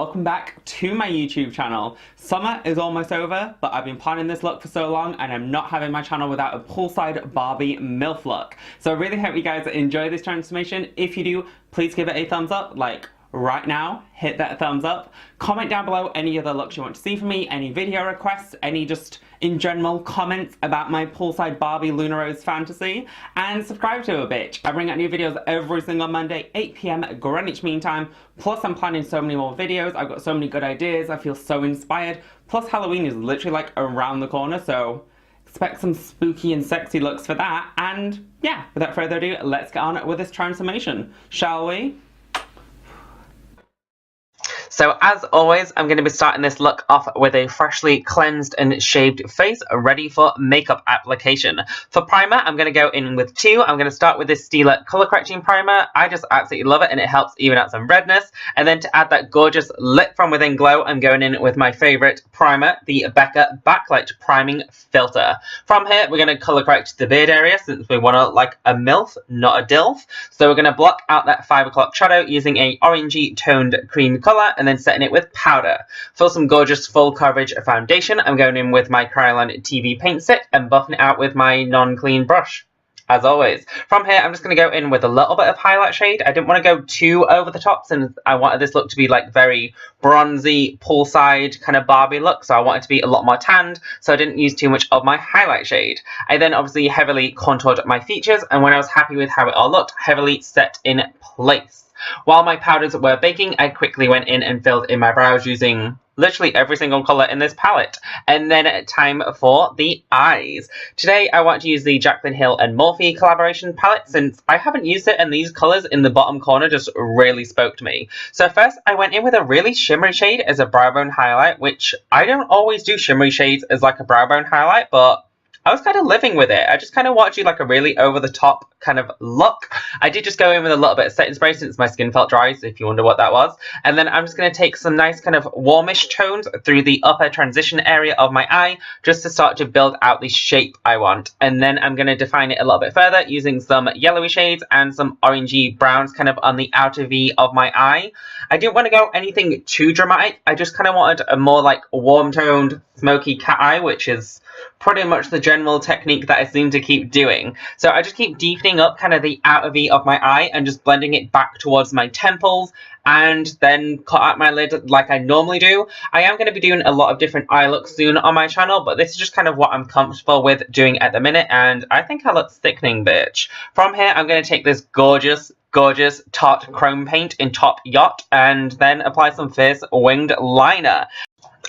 welcome back to my YouTube channel. Summer is almost over, but I've been planning this look for so long and I'm not having my channel without a poolside Barbie MILF look. So I really hope you guys enjoy this transformation. If you do, please give it a thumbs up, like right now, hit that thumbs up. Comment down below any other looks you want to see from me, any video requests, any just in general comments about my poolside Barbie Luna Rose fantasy, and subscribe to a bitch. I bring out new videos every single Monday, 8 PM Greenwich Mean Time. Plus I'm planning so many more videos. I've got so many good ideas. I feel so inspired. Plus Halloween is literally like around the corner, so expect some spooky and sexy looks for that. And yeah, without further ado, let's get on with this transformation, shall we? So as always, I'm going to be starting this look off with a freshly cleansed and shaved face, ready for makeup application. For primer, I'm going to go in with two. I'm going to start with this Stila color correcting primer. I just absolutely love it and it helps even out some redness. And then to add that gorgeous Lit From Within glow, I'm going in with my favorite primer, the Becca Backlight Priming Filter. From here, we're going to color correct the beard area since we want to look like a MILF, not a DILF. So we're going to block out that 5 o'clock shadow using a orangey toned cream color and then setting it with powder. For some gorgeous full coverage foundation, I'm going in with my Kryolan TV paint stick and buffing it out with my non-clean brush, as always. From here, I'm just going to go in with a little bit of highlight shade. I didn't want to go too over the top since I wanted this look to be like very bronzy, poolside kind of Barbie look, so I wanted to be a lot more tanned, so I didn't use too much of my highlight shade. I then obviously heavily contoured my features, and when I was happy with how it all looked, heavily set in place. While my powders were baking, I quickly went in and filled in my brows using literally every single colour in this palette. And then time for the eyes. Today I want to use the Jaclyn Hill and Morphe collaboration palette since I haven't used it and these colours in the bottom corner just really spoke to me. So first I went in with a really shimmery shade as a brow bone highlight, which I don't always do shimmery shades as like a brow bone highlight, but I was kind of living with it. I just kind of wanted to do like a really over-the-top kind of look. I did just go in with a little bit of setting spray since my skin felt dry, so if you wonder what that was. And then I'm just going to take some nice kind of warmish tones through the upper transition area of my eye just to start to build out the shape I want. And then I'm going to define it a little bit further using some yellowy shades and some orangey browns kind of on the outer V of my eye. I didn't want to go anything too dramatic. I just kind of wanted a more like warm-toned, smoky cat eye, which is pretty much the general technique that I seem to keep doing. So I just keep deepening up kind of the outer V of my eye and just blending it back towards my temples and then cut out my lid like I normally do. I am going to be doing a lot of different eye looks soon on my channel, but this is just kind of what I'm comfortable with doing at the minute, and I think I look sickening, bitch. From here, I'm going to take this gorgeous Tarte chrome paint in Top Yacht and then apply some fierce winged liner.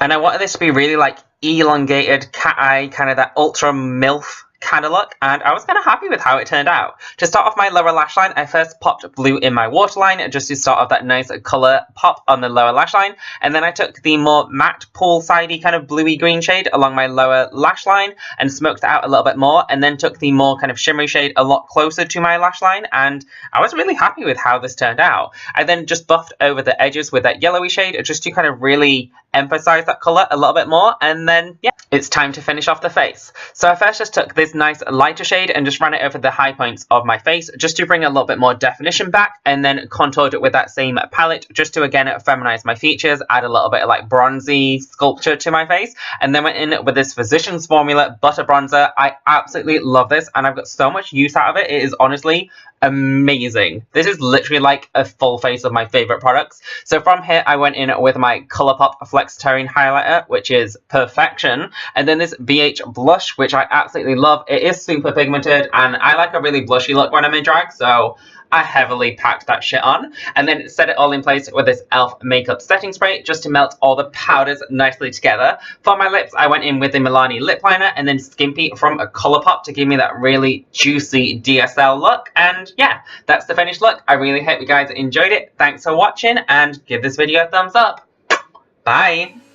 And I wanted this to be really like elongated cat eye, kind of that ultra MILF kind of look, and I was kind of happy with how it turned out. To start off my lower lash line, I first popped blue in my waterline just to start off that nice colour pop on the lower lash line, and then I took the more matte poolside-y kind of bluey green shade along my lower lash line and smoked it out a little bit more, and then took the more kind of shimmery shade a lot closer to my lash line, and I was really happy with how this turned out. I then just buffed over the edges with that yellowy shade just to kind of really emphasize that colour a little bit more, and then yeah, it's time to finish off the face. So I first just took this nice lighter shade and just ran it over the high points of my face just to bring a little bit more definition back, and then contoured it with that same palette just to again feminize my features, add a little bit of like bronzy sculpture to my face, and then went in with this Physicians Formula Butter Bronzer. I absolutely love this and I've got so much use out of it. It is honestly amazing. This is literally like a full face of my favorite products. So from here I went in with my Colourpop Flexitarian highlighter, which is perfection, and then this BH blush, which I absolutely love. It is super pigmented and I like a really blushy look when I'm in drag, so I heavily packed that shit on, and then set it all in place with this e.l.f. makeup setting spray just to melt all the powders nicely together. For my lips, I went in with the Milani lip liner and then Skimpy from Colourpop to give me that really juicy DSL look. And yeah, that's the finished look. I really hope you guys enjoyed it. Thanks for watching and give this video a thumbs up. Bye!